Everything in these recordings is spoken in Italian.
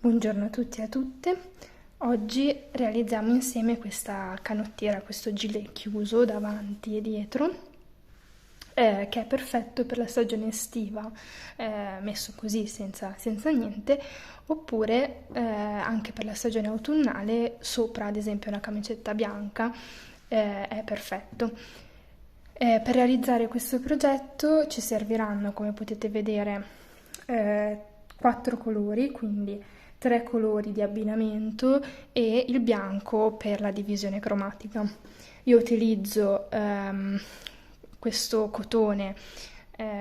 Buongiorno a tutti e a tutte. Oggi realizziamo insieme questa canottiera, questo gilet chiuso davanti e dietro, che è perfetto per la stagione estiva, messo così senza niente, oppure anche per la stagione autunnale, sopra ad esempio una camicetta bianca, è perfetto. Per realizzare questo progetto ci serviranno, come potete vedere, eh, 4 colori, quindi 3 colori di abbinamento e il bianco per la divisione cromatica. Io utilizzo questo cotone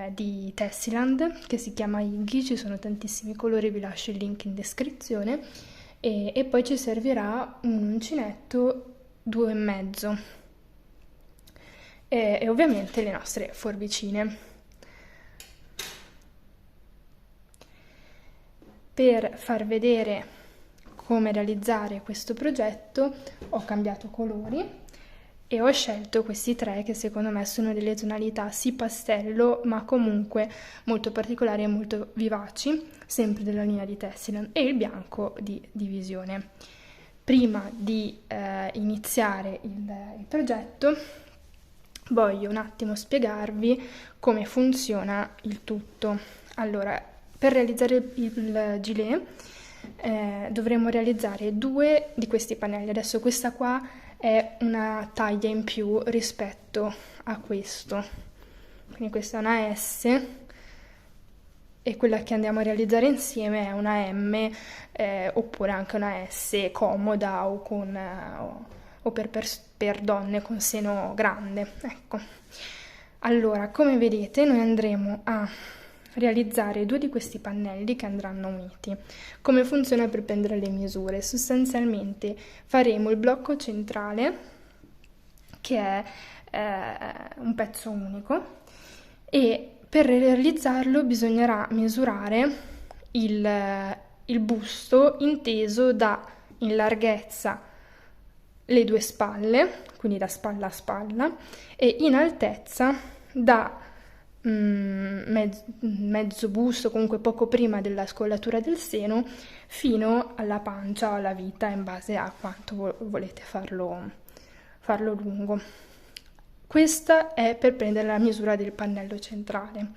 di Tessiland che si chiama Iggy, ci sono tantissimi colori, vi lascio il link in descrizione e poi ci servirà un uncinetto 2,5 e ovviamente le nostre forbicine. Per far vedere come realizzare questo progetto ho cambiato colori e ho scelto questi tre che secondo me sono delle tonalità sì pastello ma comunque molto particolari e molto vivaci, sempre della linea di Tessiland, e il bianco di divisione. Prima di iniziare il progetto voglio un attimo spiegarvi come funziona il tutto. Allora, per realizzare il gilet dovremo realizzare 2 di questi pannelli. Adesso questa qua è una taglia in più rispetto a questo. Quindi questa è una S e quella che andiamo a realizzare insieme è una M, oppure anche una S comoda o per donne con seno grande. Ecco. Allora, come vedete, noi andremo a realizzare 2 di questi pannelli che andranno uniti. Come funziona per prendere le misure? Sostanzialmente faremo il blocco centrale, che è un pezzo unico, e per realizzarlo bisognerà misurare il busto inteso da in larghezza le 2 spalle, quindi da spalla a spalla, e in altezza da mezzo busto, comunque poco prima della scollatura del seno, fino alla pancia o alla vita, in base a quanto volete farlo lungo. Questa è per prendere la misura del pannello centrale.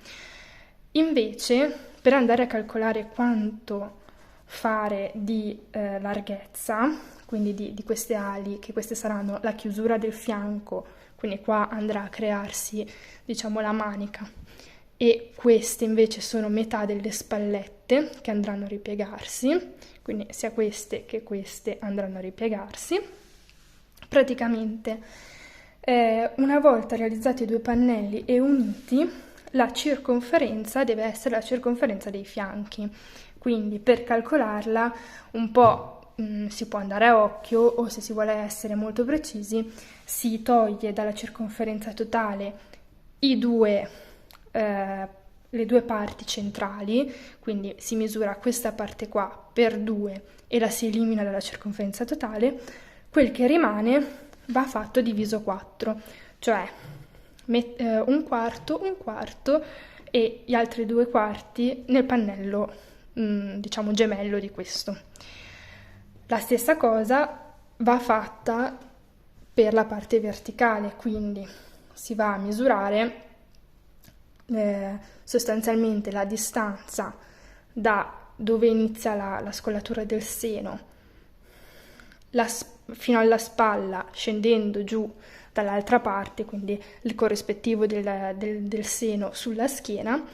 Invece, per andare a calcolare quanto fare di larghezza, quindi di queste ali, che queste saranno la chiusura del fianco, quindi qua andrà a crearsi, diciamo, la manica, e queste invece sono metà delle spallette che andranno a ripiegarsi, quindi sia queste che queste andranno a ripiegarsi. Praticamente, una volta realizzati i 2 pannelli e uniti, la circonferenza deve essere la circonferenza dei fianchi, quindi per calcolarla un po' si può andare a occhio, o se si vuole essere molto precisi si toglie dalla circonferenza totale le 2 parti centrali, quindi si misura questa parte qua per 2 e la si elimina dalla circonferenza totale. Quel che rimane va fatto diviso 4, cioè un quarto e gli altri 2 quarti nel pannello, diciamo, gemello di questo. La stessa cosa va fatta per la parte verticale, quindi si va a misurare sostanzialmente la distanza da dove inizia la scollatura del seno fino alla spalla, scendendo giù dall'altra parte, quindi il corrispettivo del seno sulla schiena,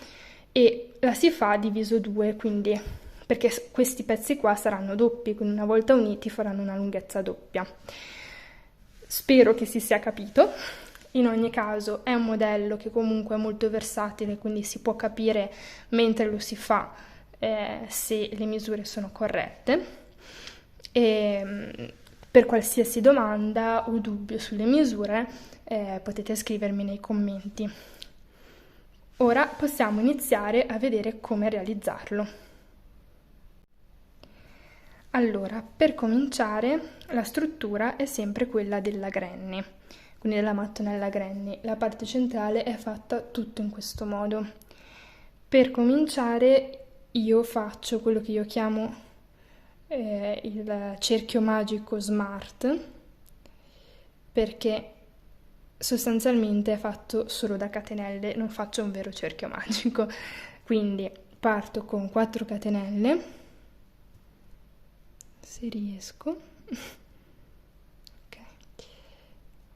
e la si fa diviso 2, quindi perché questi pezzi qua saranno doppi, quindi una volta uniti faranno una lunghezza doppia. Spero che si sia capito. In ogni caso è un modello che comunque è molto versatile, quindi si può capire mentre lo si fa se le misure sono corrette. E per qualsiasi domanda o dubbio sulle misure potete scrivermi nei commenti. Ora possiamo iniziare a vedere come realizzarlo. Allora, per cominciare, la struttura è sempre quella della granny, quindi della mattonella granny. La parte centrale è fatta tutto in questo modo. Per cominciare io faccio quello che io chiamo il cerchio magico Smart, perché sostanzialmente è fatto solo da catenelle, non faccio un vero cerchio magico. Quindi parto con 4 catenelle, se riesco. Ok.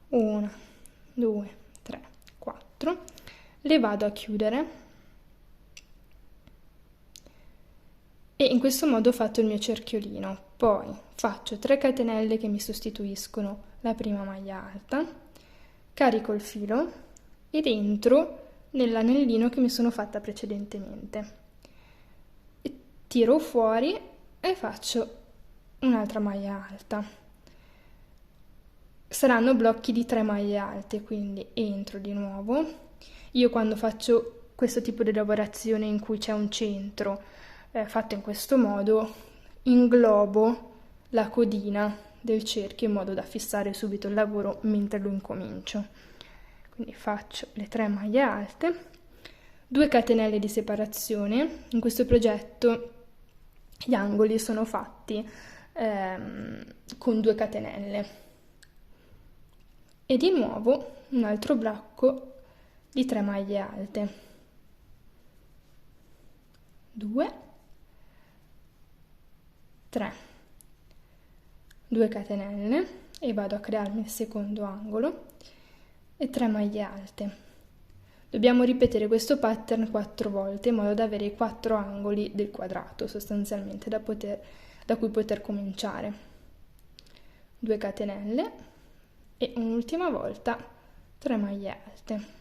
1, 2, 3, 4. Le vado a chiudere. E in questo modo ho fatto il mio cerchiolino. Poi faccio 3 catenelle che mi sostituiscono la prima maglia alta, carico il filo ed entro nell'anellino che mi sono fatta precedentemente. E tiro fuori e faccio un'altra maglia alta. Saranno blocchi di 3 maglie alte, quindi entro di nuovo. Io quando faccio questo tipo di lavorazione in cui c'è un centro fatto in questo modo, inglobo la codina del cerchio in modo da fissare subito il lavoro mentre lo incomincio. Quindi faccio le 3 maglie alte, 2 catenelle di separazione. In questo progetto gli angoli sono fatti con 2 catenelle e di nuovo un altro blocco di 3 maglie alte, 2, 3, 2 catenelle e vado a crearmi il secondo angolo e 3 maglie alte. Dobbiamo ripetere questo pattern 4 volte in modo da avere i 4 angoli del quadrato sostanzialmente da cui poter cominciare. 2 catenelle e un'ultima volta 3 maglie alte.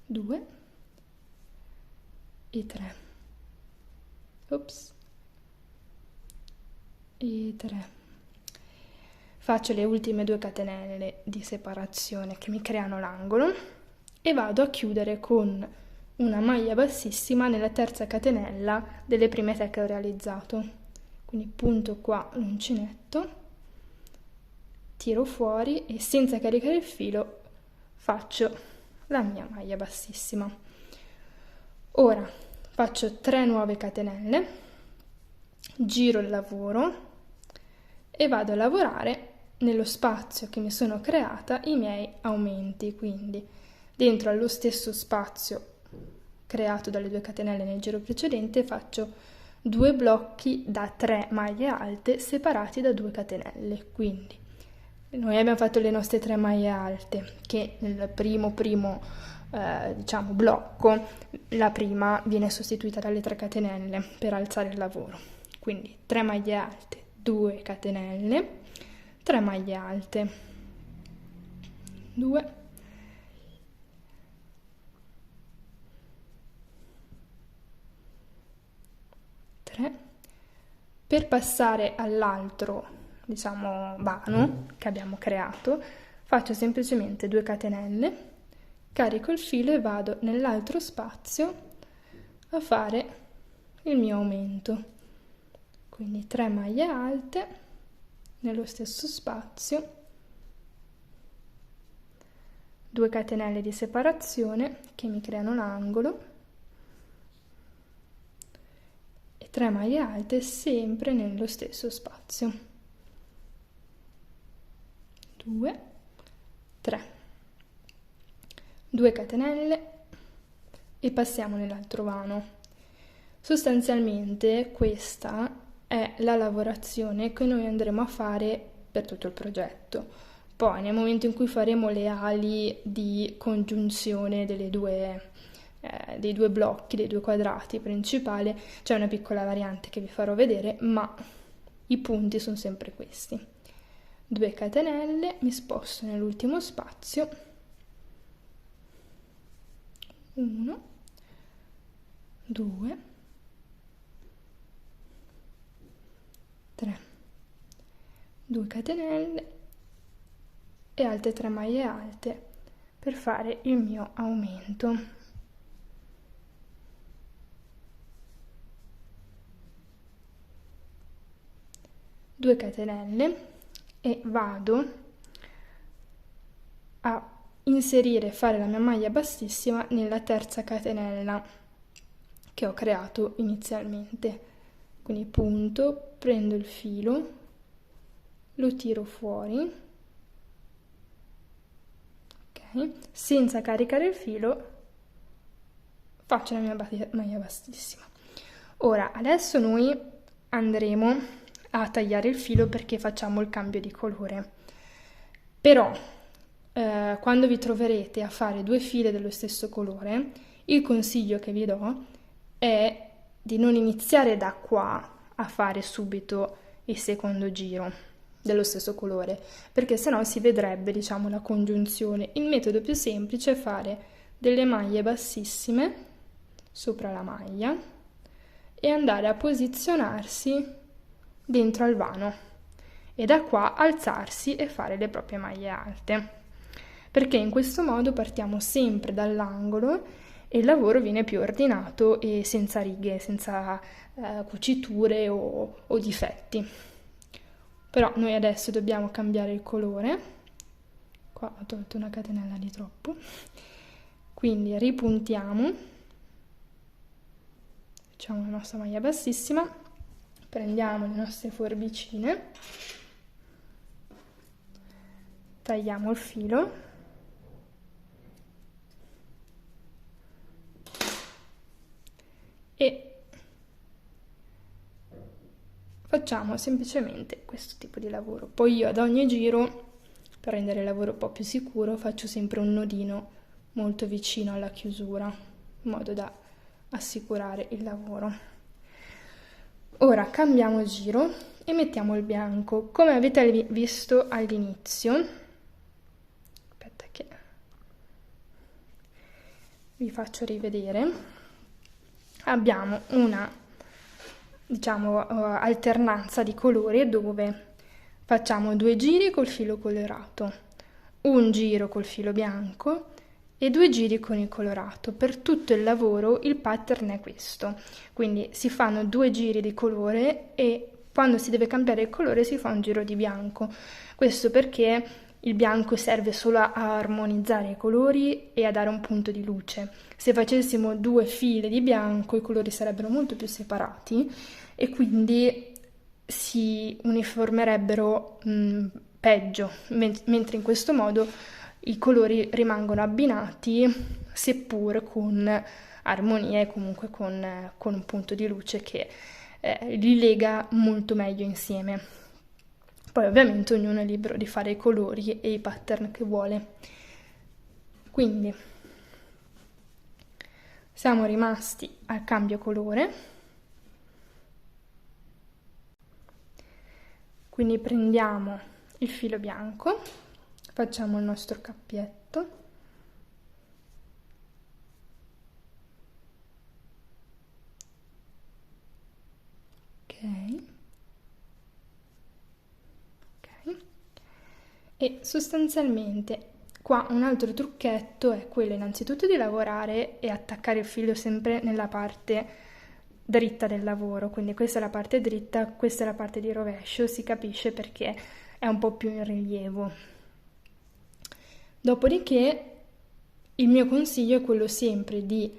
2 e 3. Ops. E 3. Faccio le ultime 2 catenelle di separazione che mi creano l'angolo e vado a chiudere con una maglia bassissima nella terza catenella delle prime 3 che ho realizzato. Quindi punto qua l'uncinetto, tiro fuori e senza caricare il filo faccio la mia maglia bassissima. Ora faccio 3 nuove catenelle, giro il lavoro e vado a lavorare nello spazio che mi sono creata i miei aumenti, quindi dentro allo stesso spazio creato dalle 2 catenelle nel giro precedente faccio 2 blocchi da 3 maglie alte separati da 2 catenelle. Quindi noi abbiamo fatto le nostre 3 maglie alte che nel primo diciamo blocco la prima viene sostituita dalle 3 catenelle per alzare il lavoro. Quindi 3 maglie alte, 2 catenelle, 3 maglie alte, 2, 3. Per passare all'altro, diciamo, vano che abbiamo creato, faccio semplicemente 2 catenelle, carico il filo e vado nell'altro spazio a fare il mio aumento. Quindi 3 maglie alte nello stesso spazio, 2 catenelle di separazione che mi creano l'angolo e 3 maglie alte sempre nello stesso spazio. 2, 3, 2 catenelle e passiamo nell'altro vano. Sostanzialmente questa è la lavorazione che noi andremo a fare per tutto il progetto. Poi nel momento in cui faremo le ali di congiunzione dei due blocchi, dei 2 quadrati principali, c'è una piccola variante che vi farò vedere, ma i punti sono sempre questi. 2 catenelle, mi sposto nell'ultimo spazio, 1, 2, 3, 2 catenelle e altre 3 maglie alte per fare il mio aumento. Due catenelle e vado a inserire, fare la mia maglia bassissima nella terza catenella che ho creato inizialmente. Quindi punto, prendo il filo, lo tiro fuori, ok? Senza caricare il filo faccio la mia maglia bassissima. Ora, adesso noi andremo a tagliare il filo perché facciamo il cambio di colore. Però, quando vi troverete a fare due file dello stesso colore, il consiglio che vi do è di non iniziare da qua a fare subito il secondo giro dello stesso colore, perché sennò si vedrebbe, diciamo, la congiunzione. Il metodo più semplice è fare delle maglie bassissime sopra la maglia e andare a posizionarsi dentro al vano e da qua alzarsi e fare le proprie maglie alte, perché in questo modo partiamo sempre dall'angolo e il lavoro viene più ordinato e senza righe, senza cuciture o difetti. Però noi adesso dobbiamo cambiare il colore. Qua ho tolto una catenella di troppo, quindi ripuntiamo, facciamo la nostra maglia bassissima, prendiamo le nostre forbicine, tagliamo il filo e facciamo semplicemente questo tipo di lavoro. Poi io ad ogni giro, per rendere il lavoro un po' più sicuro, faccio sempre un nodino molto vicino alla chiusura, in modo da assicurare il lavoro. Ora cambiamo giro e mettiamo il bianco. Come avete visto all'inizio, aspetta che vi faccio rivedere, abbiamo una, diciamo, alternanza di colori dove facciamo due giri col filo colorato, un giro col filo bianco e due giri con il colorato. Per tutto il lavoro il pattern è questo, quindi si fanno due giri di colore e quando si deve cambiare il colore si fa un giro di bianco. Questo perché il bianco serve solo a armonizzare i colori e a dare un punto di luce. Se facessimo due file di bianco i colori sarebbero molto più separati e quindi si uniformerebbero peggio, mentre in questo modo i colori rimangono abbinati, seppur con armonia e comunque con un punto di luce che li lega molto meglio insieme. Poi ovviamente ognuno è libero di fare i colori e i pattern che vuole. Quindi siamo rimasti al cambio colore. Quindi prendiamo il filo bianco, facciamo il nostro cappietto, ok, e sostanzialmente qua un altro trucchetto è quello innanzitutto di lavorare e attaccare il filo sempre nella parte dritta del lavoro, quindi questa è la parte dritta, questa è la parte di rovescio, si capisce perché è un po' più in rilievo. Dopodiché il mio consiglio è quello sempre di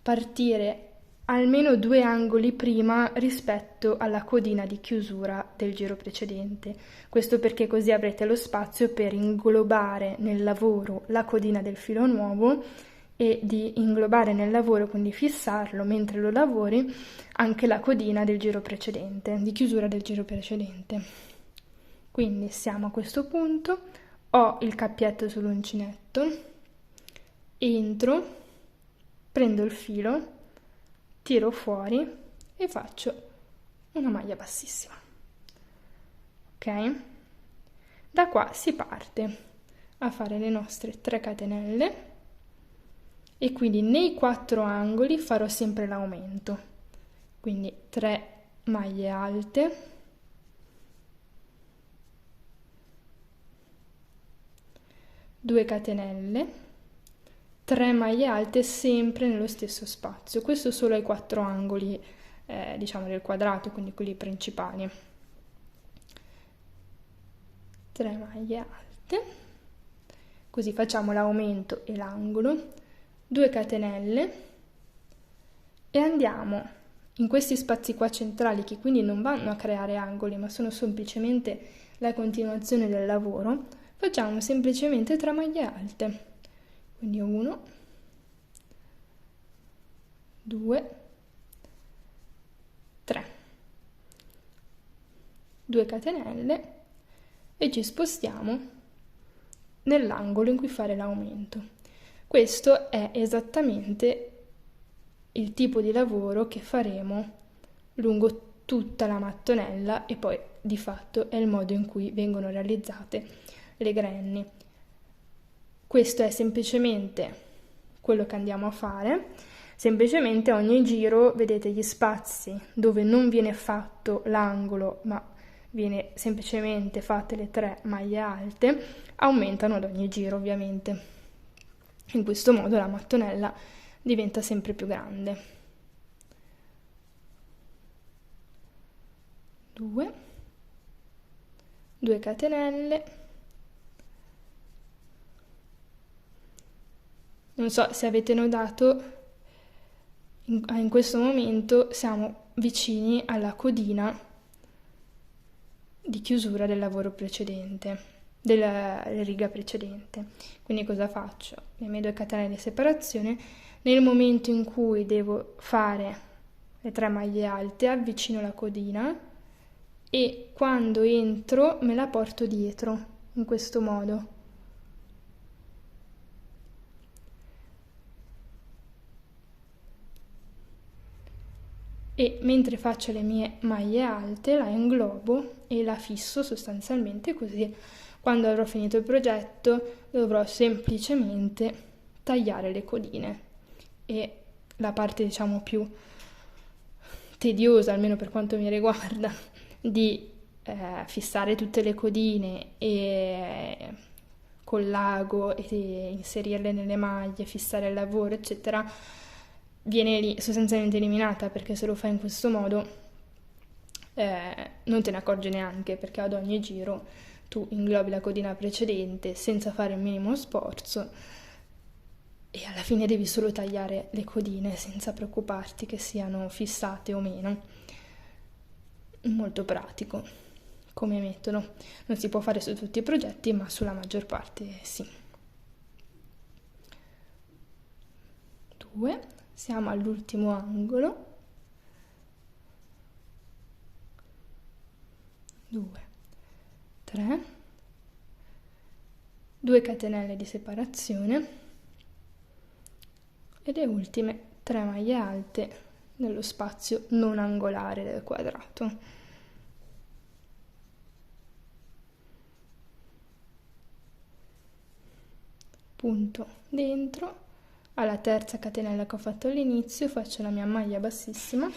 partire almeno due angoli prima rispetto alla codina di chiusura del giro precedente. Questo perché così avrete lo spazio per inglobare nel lavoro la codina del filo nuovo e di inglobare nel lavoro, quindi fissarlo mentre lo lavori, anche la codina del giro precedente, di chiusura del giro precedente. Quindi siamo a questo punto, ho il cappietto sull'uncinetto, entro, prendo il filo, tiro fuori e faccio una maglia bassissima. Ok? Da qua si parte a fare le nostre 3 catenelle e quindi nei 4 angoli farò sempre l'aumento. Quindi 3 maglie alte, 2 catenelle, 3 maglie alte sempre nello stesso spazio. Questo solo ai 4 angoli, diciamo del quadrato, quindi quelli principali. 3 maglie alte, così facciamo l'aumento e l'angolo, 2 catenelle, e andiamo in questi spazi qua centrali, che quindi non vanno a creare angoli, ma sono semplicemente la continuazione del lavoro, facciamo semplicemente 3 maglie alte. Quindi 1, 2, 3, 2 catenelle e ci spostiamo nell'angolo in cui fare l'aumento. Questo è esattamente il tipo di lavoro che faremo lungo tutta la mattonella e poi di fatto è il modo in cui vengono realizzate le granny. Questo è semplicemente quello che andiamo a fare. Semplicemente ogni giro, vedete gli spazi dove non viene fatto l'angolo ma viene semplicemente fatte le 3 maglie alte, aumentano ad ogni giro ovviamente. In questo modo la mattonella diventa sempre più grande. 2, 2 catenelle. Non so se avete notato, in questo momento siamo vicini alla codina di chiusura del lavoro precedente, della riga precedente. Quindi cosa faccio? Le mie 2 catenelle di separazione, nel momento in cui devo fare le 3 maglie alte avvicino la codina e quando entro me la porto dietro in questo modo. E mentre faccio le mie maglie alte la inglobo e la fisso sostanzialmente, così quando avrò finito il progetto dovrò semplicemente tagliare le codine e la parte diciamo più tediosa, almeno per quanto mi riguarda, di fissare tutte le codine e col lago e inserirle nelle maglie, fissare il lavoro eccetera, viene lì sostanzialmente eliminata, perché se lo fai in questo modo non te ne accorgi neanche, perché ad ogni giro tu inglobi la codina precedente senza fare il minimo sforzo e alla fine devi solo tagliare le codine senza preoccuparti che siano fissate o meno. Molto pratico come metodo, non si può fare su tutti i progetti ma sulla maggior parte sì. 2, siamo all'ultimo angolo, 2, 3, 2 catenelle di separazione e le ultime 3 maglie alte nello spazio non angolare del quadrato. Punto dentro. Alla terza catenella che ho fatto all'inizio faccio la mia maglia bassissima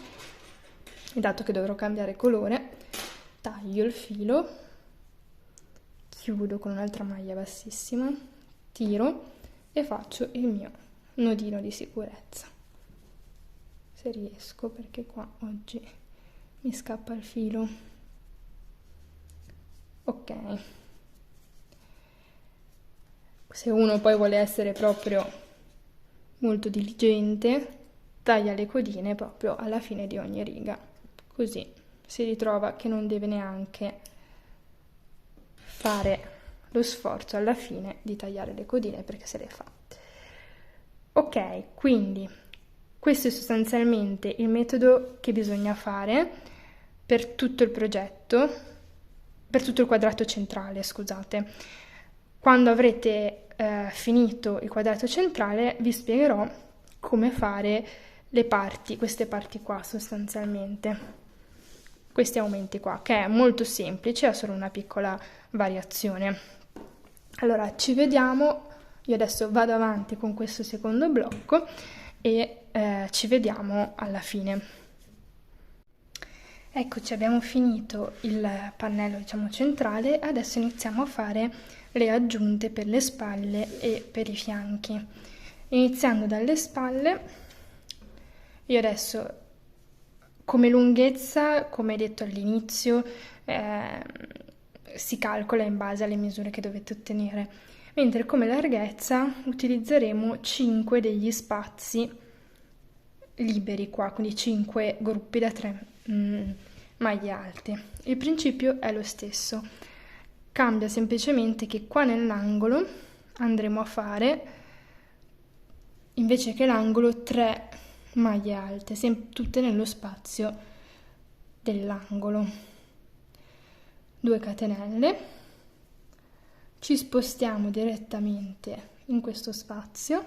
e dato che dovrò cambiare colore taglio il filo, chiudo con un'altra maglia bassissima, tiro e faccio il mio nodino di sicurezza, se riesco, perché qua oggi mi scappa il filo. Ok, se uno poi vuole essere proprio molto diligente, taglia le codine proprio alla fine di ogni riga, così si ritrova che non deve neanche fare lo sforzo alla fine di tagliare le codine perché se le fa. Ok, quindi questo è sostanzialmente il metodo che bisogna fare per tutto il progetto, per tutto il quadrato centrale, scusate. Quando avrete finito il quadrato centrale vi spiegherò come fare le parti, queste parti qua sostanzialmente, questi aumenti qua, che è molto semplice, ha solo una piccola variazione. Allora ci vediamo, io adesso vado avanti con questo secondo blocco e ci vediamo alla fine. Eccoci, abbiamo finito il pannello diciamo centrale, adesso iniziamo a fare le aggiunte per le spalle e per i fianchi. Iniziando dalle spalle, io adesso come lunghezza, come detto all'inizio, si calcola in base alle misure che dovete ottenere, mentre come larghezza utilizzeremo 5 degli spazi liberi qua, quindi 5 gruppi da 3 maglie alte. Il principio è lo stesso, cambia semplicemente che qua nell'angolo andremo a fare, invece che l'angolo, 3 maglie alte, tutte nello spazio dell'angolo. 2 catenelle, ci spostiamo direttamente in questo spazio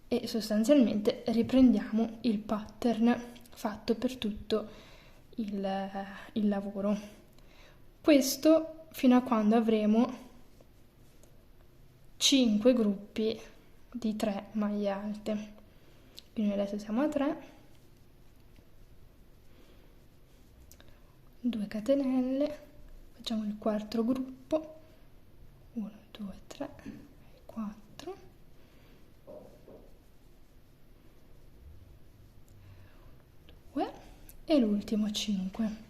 e sostanzialmente riprendiamo il pattern fatto per tutto il lavoro. Questo fino a quando avremo 5 gruppi di 3 maglie alte. Quindi adesso siamo a 3, 2 catenelle, facciamo il quarto gruppo, 1, 2, 3, 4, 2 e l'ultimo 5.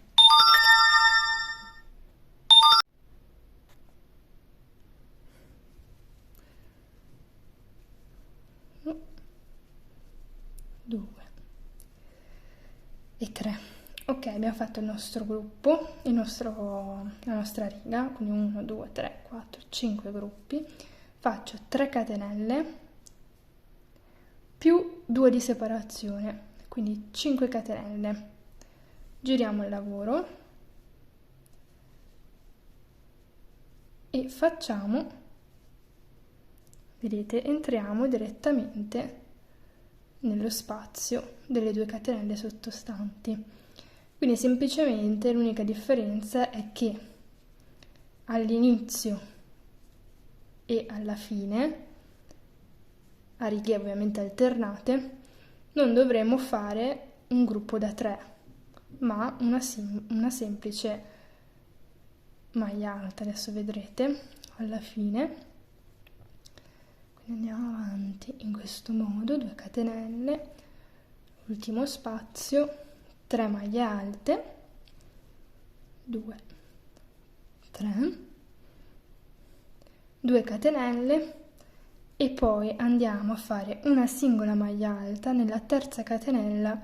E 3. Ok, abbiamo fatto il nostro gruppo, la nostra riga, quindi 1, 2, 3, 4, 5 gruppi. Faccio 3 catenelle più 2 di separazione, quindi 5 catenelle. Giriamo il lavoro e facciamo, vedete, entriamo direttamente nello spazio delle 2 catenelle sottostanti. Quindi semplicemente l'unica differenza è che all'inizio e alla fine, a righe ovviamente alternate, non dovremo fare un gruppo da 3, ma una semplice maglia alta. Adesso vedrete alla fine. Quindi andiamo avanti in questo modo, 2 catenelle, ultimo spazio, 3 maglie alte, 2, 3, 2 catenelle e poi andiamo a fare una singola maglia alta nella terza catenella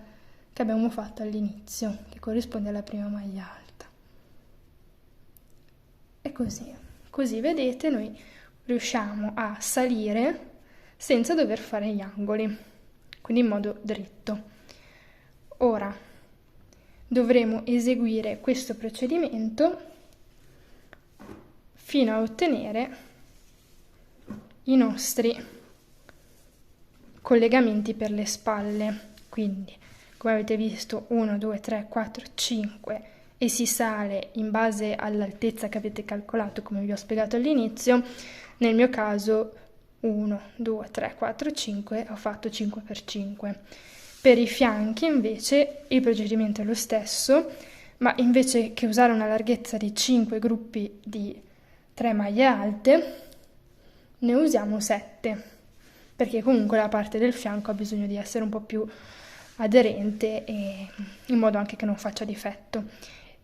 che abbiamo fatto all'inizio, che corrisponde alla prima maglia alta. E così vedete noi riusciamo a salire senza dover fare gli angoli, quindi in modo dritto. Ora dovremo eseguire questo procedimento fino a ottenere i nostri collegamenti per le spalle. Quindi, come avete visto, 1, 2, 3, 4, 5 e si sale in base all'altezza che avete calcolato, come vi ho spiegato all'inizio. Nel mio caso 1, 2, 3, 4, 5, ho fatto 5 per 5. Per i fianchi invece il procedimento è lo stesso, ma invece che usare una larghezza di 5 gruppi di 3 maglie alte, ne usiamo 7, perché comunque la parte del fianco ha bisogno di essere un po' più aderente e in modo anche che non faccia difetto.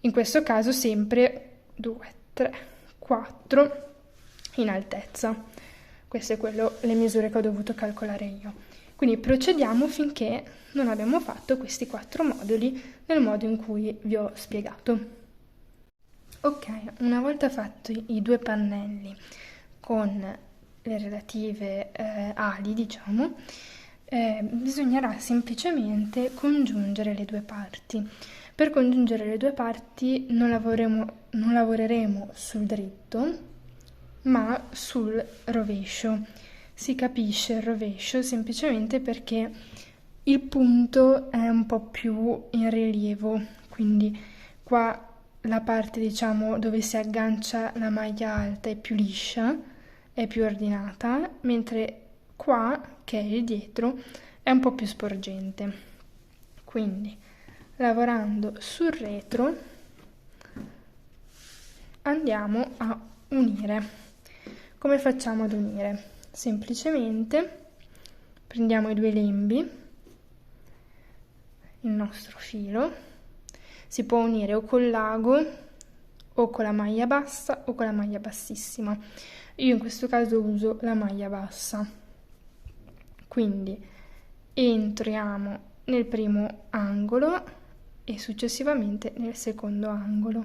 In questo caso sempre 2, 3, 4 in altezza. Queste sono le misure che ho dovuto calcolare io. Quindi procediamo finché non abbiamo fatto questi 4 moduli nel modo in cui vi ho spiegato. Ok, una volta fatti i 2 pannelli con le relative ali, diciamo, bisognerà semplicemente congiungere le 2 parti. Per congiungere le 2 parti non lavoreremo sul dritto, ma sul rovescio. Si capisce il rovescio semplicemente perché il punto è un po' più in rilievo, quindi qua la parte, diciamo, dove si aggancia la maglia alta è più liscia, è più ordinata, mentre qua, che è il dietro, è un po' più sporgente. Quindi, lavorando sul retro, andiamo a unire. Come facciamo ad unire? Semplicemente prendiamo i 2 lembi, il nostro filo, si può unire o col lago o con la maglia bassa o con la maglia bassissima. Io in questo caso uso la maglia bassa, quindi entriamo nel primo angolo e successivamente nel secondo angolo.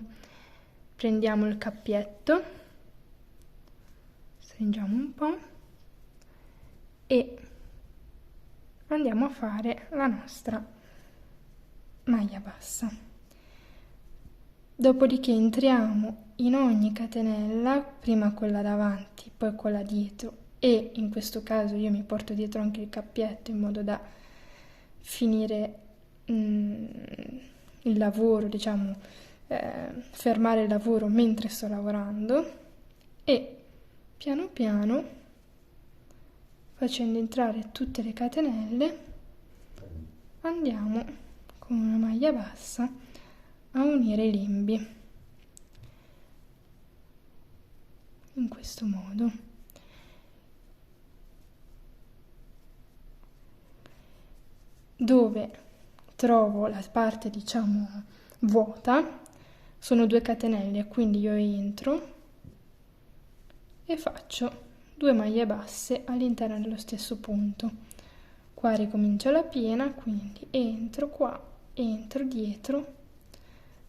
Prendiamo il cappietto, stringiamo un po' e andiamo a fare la nostra maglia bassa. Dopodiché entriamo in ogni catenella, prima quella davanti, poi quella dietro, e in questo caso io mi porto dietro anche il cappietto in modo da finire il lavoro, diciamo, fermare il lavoro mentre sto lavorando, e piano piano, facendo entrare tutte le catenelle, andiamo con una maglia bassa a unire i lembi in questo modo. Dove trovo la parte, diciamo, vuota sono 2 catenelle, quindi io entro e faccio 2 maglie basse all'interno dello stesso punto. Qua ricomincia la piena, quindi entro qua, entro dietro,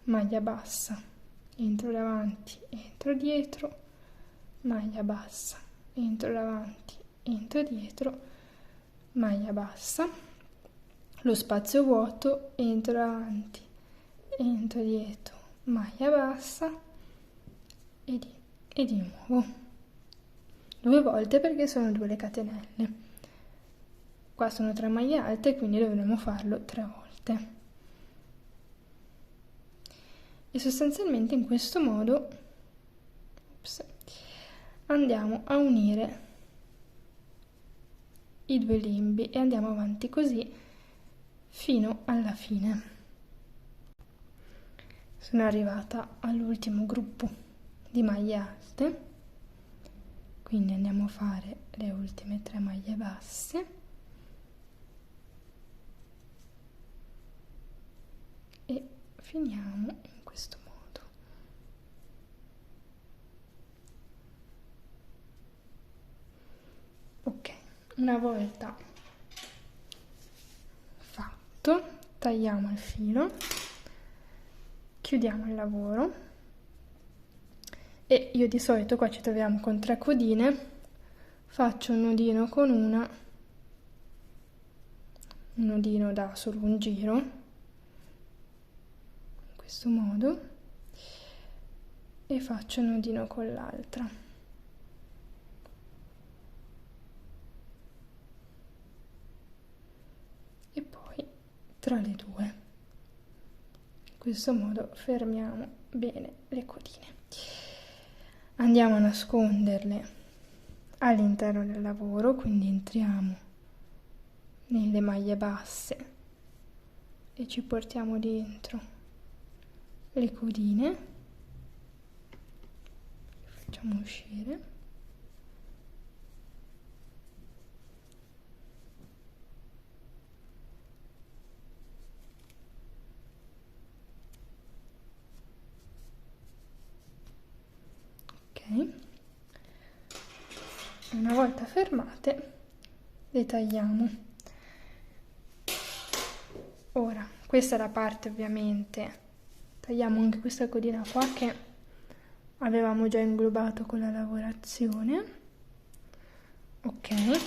maglia bassa, entro davanti, entro dietro, maglia bassa, entro davanti, entro dietro, maglia bassa, lo spazio vuoto, entro davanti, entro dietro, maglia bassa e di nuovo 2 volte, perché sono 2 le catenelle. Qua sono 3 maglie alte, quindi dovremo farlo 3 volte. E sostanzialmente in questo modo andiamo a unire i 2 lembi e andiamo avanti così fino alla fine. Sono arrivata all'ultimo gruppo di maglie alte, quindi andiamo a fare le ultime 3 maglie basse e finiamo in questo modo. Ok, una volta fatto, tagliamo il filo, chiudiamo il lavoro e io di solito qua ci troviamo con 3 codine, faccio un nodino con un nodino da solo un giro, in questo modo, e faccio un nodino con l'altra. E poi tra le 2. In questo modo fermiamo bene le codine. Andiamo a nasconderle all'interno del lavoro, quindi entriamo nelle maglie basse e ci portiamo dentro le codine, facciamo uscire. Una volta fermate le tagliamo. Ora, questa è la parte, ovviamente, tagliamo anche questa codina qua che avevamo già inglobato con la lavorazione. Ok,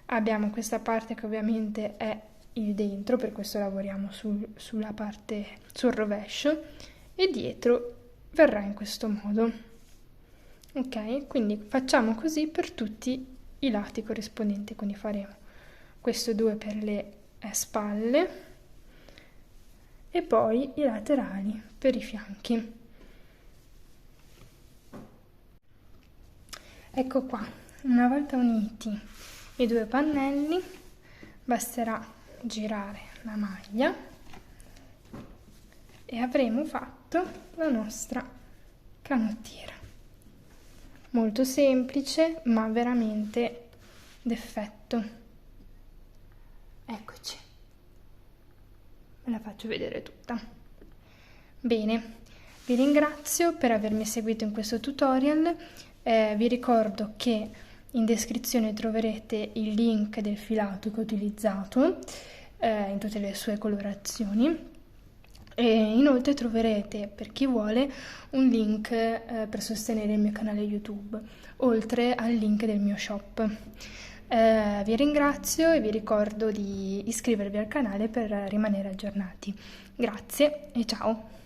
abbiamo questa parte che ovviamente è il dentro, per questo lavoriamo sulla parte, sul rovescio, e dietro verrà in questo modo. Ok, quindi facciamo così per tutti i lati corrispondenti, quindi faremo questo 2 per le spalle e poi i laterali per i fianchi. Ecco qua, una volta uniti i 2 pannelli basterà girare la maglia e avremo fatto la nostra canottiera. Molto semplice, ma veramente d'effetto. Eccoci. Ve la faccio vedere tutta. Bene, vi ringrazio per avermi seguito in questo tutorial. Vi ricordo che In descrizione troverete il link del filato che ho utilizzato in tutte le sue colorazioni. E inoltre troverete, per chi vuole, un link per sostenere il mio canale YouTube, oltre al link del mio shop. Vi ringrazio e vi ricordo di iscrivervi al canale per rimanere aggiornati. Grazie e ciao!